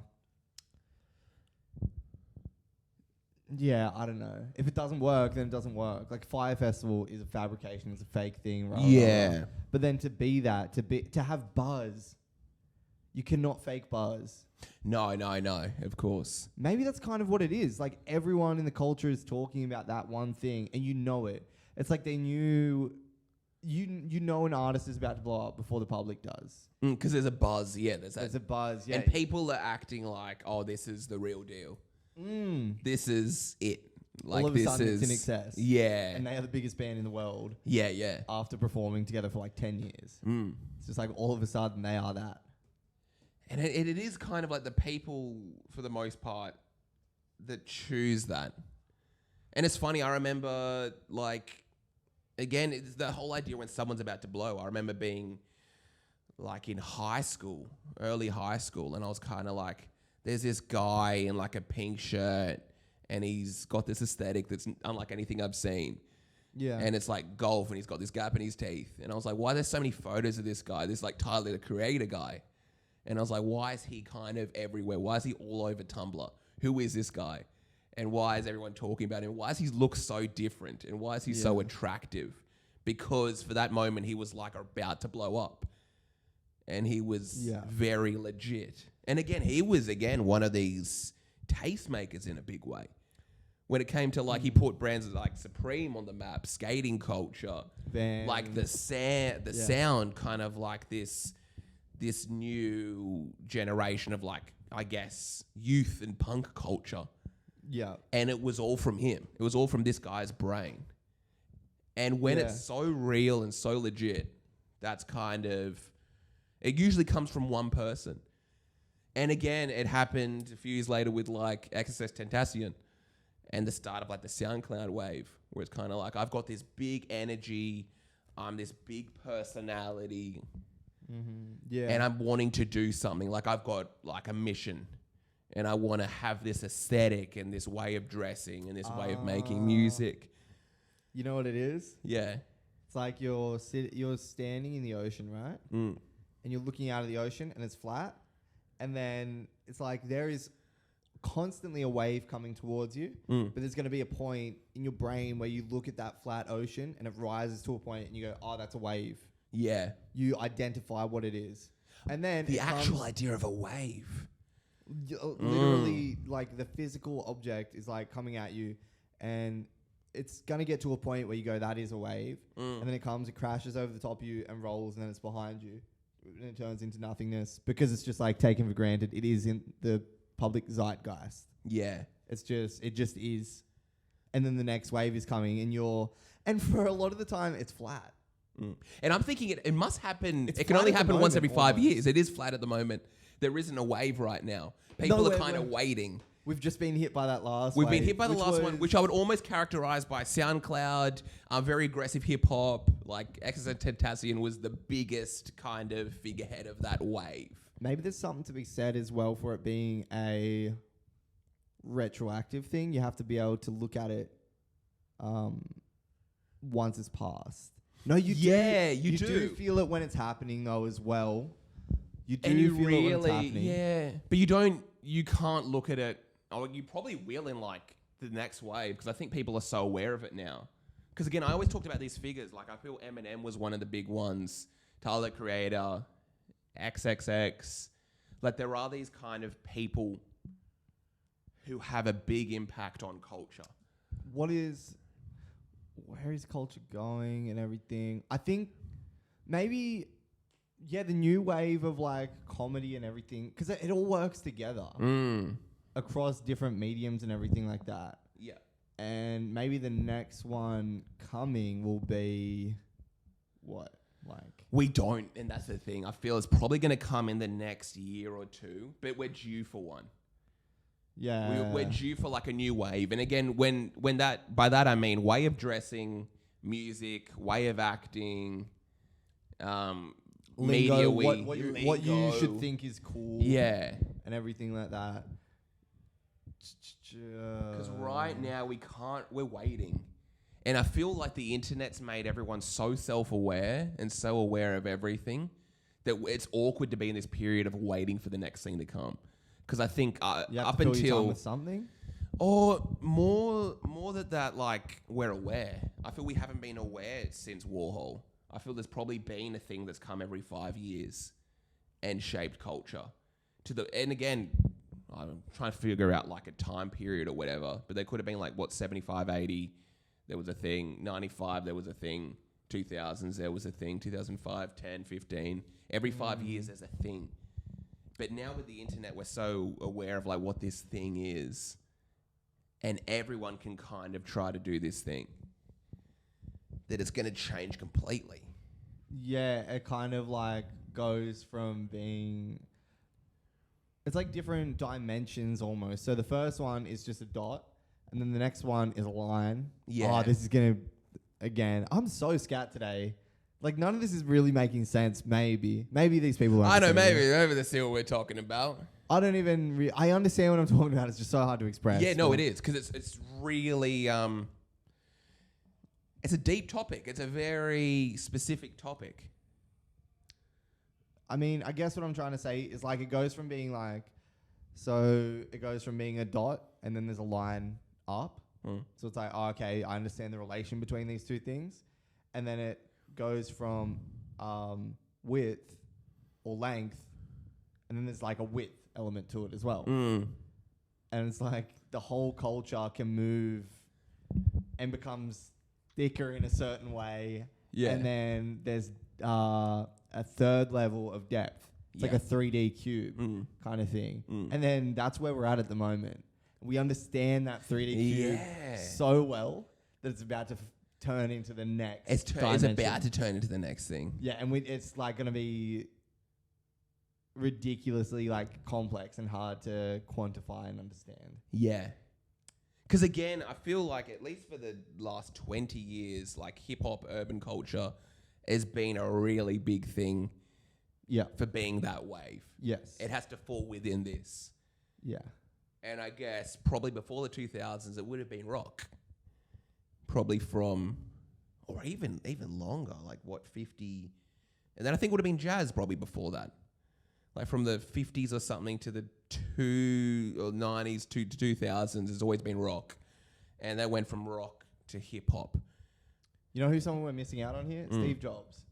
Yeah, I don't know. If it doesn't work, then it doesn't work. Like Fire Festival is a fabrication, it's a fake thing, right? Yeah. But then to have buzz, you cannot fake buzz. No, of course. Maybe that's kind of what it is. Like everyone in the culture is talking about that one thing, and you know it. It's like they knew, you know, an artist is about to blow up before the public does. Because there's a buzz. Yeah, there's a buzz. Yeah, and people are acting like, oh, this is the real deal. This is it. Like all of a sudden it's in excess. Yeah. And they are the biggest band in the world. Yeah. After performing together for like 10 years. It's just like all of a sudden they are that. And it is kind of like the people, for the most part, that choose that. And it's funny, I remember, like, again, it's the whole idea when someone's about to blow. I remember being, like, in high school, early high school, and I was kind of like, there's this guy in, like, a pink shirt, and he's got this aesthetic that's unlike anything I've seen. Yeah. And it's like golf, and he's got this gap in his teeth. And I was like, why are there so many photos of this guy, this, like, Tyler, the Creator guy? And I was like, why is he kind of everywhere? Why is he all over Tumblr? Who is this guy? And why is everyone talking about him? Why does he look so different? And why is he so attractive? Because for that moment, he was like about to blow up. And he was very legit. And again, he was, one of these tastemakers in a big way. When it came to, like, he put brands like Supreme on the map, skating culture. Like the sound kind of like this new generation of, like, I guess, youth and punk culture. Yeah. And it was all from him. It was all from this guy's brain. And when it's so real and so legit, that's kind of... It usually comes from one person. And again, it happened a few years later with, like, XSS Tentacion and the start of, like, the SoundCloud wave, where it's kind of like, I've got this big energy, I'm this big personality... Yeah. And I'm wanting to do something. Like, I've got, like, a mission, and I want to have this aesthetic and this way of dressing and this way of making music. You know what it is? Yeah. It's like you're standing in the ocean, right? And you're looking out of the ocean, and it's flat. And then it's like there is constantly a wave coming towards you, but there's going to be a point in your brain where you look at that flat ocean, and it rises to a point, and you go, oh, that's a wave. Yeah. You identify what it is. And then the actual idea of a wave. Literally, like the physical object is like coming at you, and it's going to get to a point where you go, that is a wave. And then it comes, it crashes over the top of you and rolls, and then it's behind you. And it turns into nothingness because it's just like taken for granted. It is in the public zeitgeist. Yeah. It just is. And then the next wave is coming, and for a lot of the time, it's flat. And I'm thinking it must happen. It's it can only flat at the happen once moment, every 5 almost. years. It is flat at the moment. There isn't a wave right now. People are kind of waiting. We've just been hit by that last We've wave. been hit by the last one, which I would almost characterize by SoundCloud, very aggressive hip hop. Like XXXTentacion was the biggest kind of figurehead of that wave. Maybe there's something to be said as well for it being a retroactive thing. You have to be able to look at it once it's passed. No, you do. Yeah, you do feel it when it's happening though as well. You do feel it when it's happening. Yeah. But you can't look at it. Oh, you probably will in like the next wave because I think people are so aware of it now. Because again, I always talked about these figures. Like I feel Eminem was one of the big ones. Tyler, the Creator, XXX. Like there are these kind of people who have a big impact on culture. Where is culture going and everything? I think maybe, the new wave of like comedy and everything, because it all works together across different mediums and everything like that. Yeah. And maybe the next one coming will be what? Like we don't, and that's the thing. I feel it's probably going to come in the next year or two, but we're due for one. Yeah. We're due for like a new wave. And again, when that, by that I mean way of dressing, music, way of acting, media, what you should think is cool. Yeah. And everything like that. Because right now we're waiting. And I feel like the internet's made everyone so self-aware and so aware of everything that it's awkward to be in this period of waiting for the next thing to come. Because I think up until with something, or more that like we're aware. I feel we haven't been aware since Warhol. I feel there's probably been a thing that's come every 5 years and shaped culture. And again, I'm trying to figure out like a time period or whatever, but there could have been like 75, 80, there was a thing. 95, there was a thing. 2000s, there was a thing. 2005, 10, 15. Every 5 years, there's a thing. But now with the internet, we're so aware of like what this thing is, and everyone can kind of try to do this thing, that it's going to change completely. Yeah, it kind of like goes from being... It's like different dimensions almost. So the first one is just a dot, and then the next one is a line. Yeah. Oh, this is going to... Again, I'm so scat today. Like, none of this is really making sense, maybe. Maybe these people I know, maybe they see what we're talking about. I don't even... I understand what I'm talking about. It's just so hard to express. Yeah, no, it is. Because it's really... it's a deep topic. It's a very specific topic. I mean, I guess what I'm trying to say is like it goes from being like... So it goes from being a dot and then there's a line up. So it's like, oh, okay, I understand the relation between these two things. And then it goes from width or length, and then there's like a width element to it as well. And it's like the whole culture can move and becomes thicker in a certain way. Yeah. And then there's a third level of depth. It's like a 3D cube kind of thing. And then that's where we're at the moment. We understand that 3D cube so well that it's about to turn into the next It's about to turn into the next thing. Yeah, and it's like going to be ridiculously like complex and hard to quantify and understand. Yeah. Because again, I feel like at least for the last 20 years, like hip-hop, urban culture has been a really big thing for being that wave. Yes. It has to fall within this. Yeah. And I guess probably before the 2000s, it would have been rock. Probably from, or even longer, like what, 50? And then I think it would have been jazz probably before that. Like from the 50s or something to the 90s to 2000s, it's always been rock. And that went from rock to hip hop. You know who's someone we're missing out on here? Steve Jobs.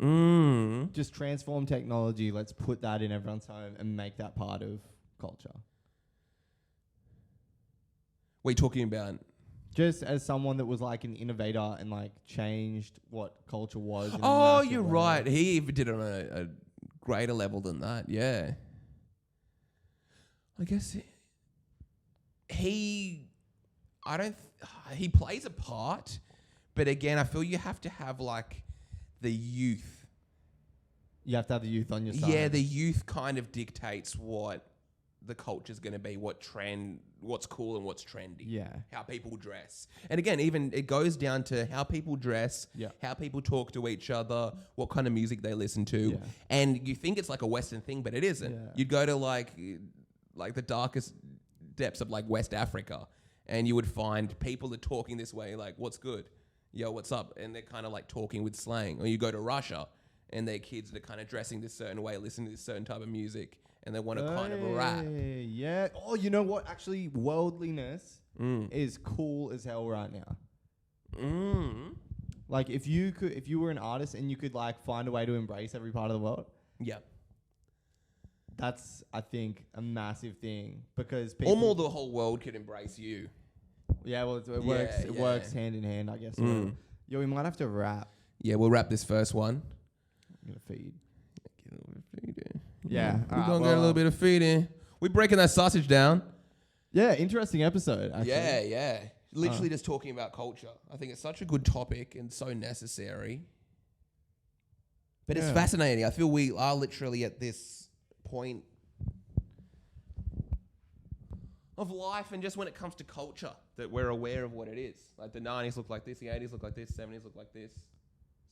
Just transform technology. Let's put that in everyone's home and make that part of culture. What are you talking about? Just as someone that was like an innovator and like changed what culture was. In a Oh, massive you're way. right. He even did it on a greater level than that. Yeah. I guess he plays a part, but again, I feel you have to have like the youth. You have to have the youth on your side. Yeah, the youth kind of dictates what the culture's going to be, what's cool and what's trendy. Yeah. How people dress. And again, even it goes down to how people dress, how people talk to each other, what kind of music they listen to. Yeah. And you think it's like a Western thing, but it isn't. Yeah. You'd go to like the darkest depths of like West Africa and you would find people that are talking this way, like, what's good? Yo, what's up? And they're kind of like talking with slang. Or you go to Russia and their kids that are kind of dressing this certain way, listening to this certain type of music. And they want to kind of rap. Yeah. Oh, you know what? Actually, worldliness is cool as hell right now. Like if you were an artist and you could like find a way to embrace every part of the world. Yeah. That's, I think, a massive thing because people... Or more the whole world could embrace you. Yeah, well, it works hand in hand, I guess. Yo, we might have to wrap. Yeah, we'll wrap this first one. I'm going to feed. Get a little bit of feed in. Yeah. We're going to get a little bit of feed in. We're breaking that sausage down. Yeah, interesting episode, actually. Yeah. Literally just talking about culture. I think it's such a good topic and so necessary. But it's fascinating. I feel we are literally at this point of life and just when it comes to culture that we're aware of what it is. Like the 90s look like this, the 80s look like this, 70s look like this,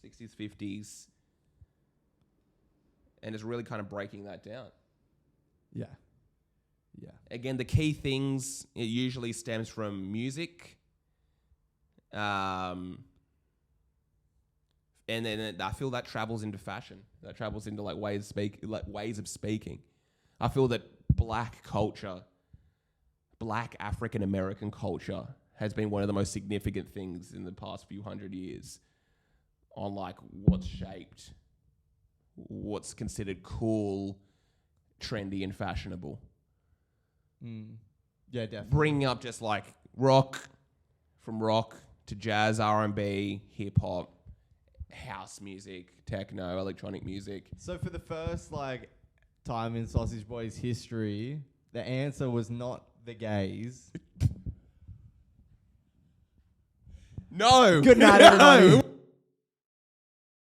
60s, 50s. And it's really kind of breaking that down. Yeah. Again, the key things, it usually stems from music. And then I feel that travels into fashion. That travels into like ways of speaking. I feel that black culture, black African American culture has been one of the most significant things in the past few hundred years on like what's shaped, what's considered cool, trendy and fashionable. Yeah, definitely. Bringing up just like rock to jazz, R&B, hip hop, house music, techno, electronic music. So for the first like time in Sausage Boys history, the answer was not the gays. No. Good night, everybody.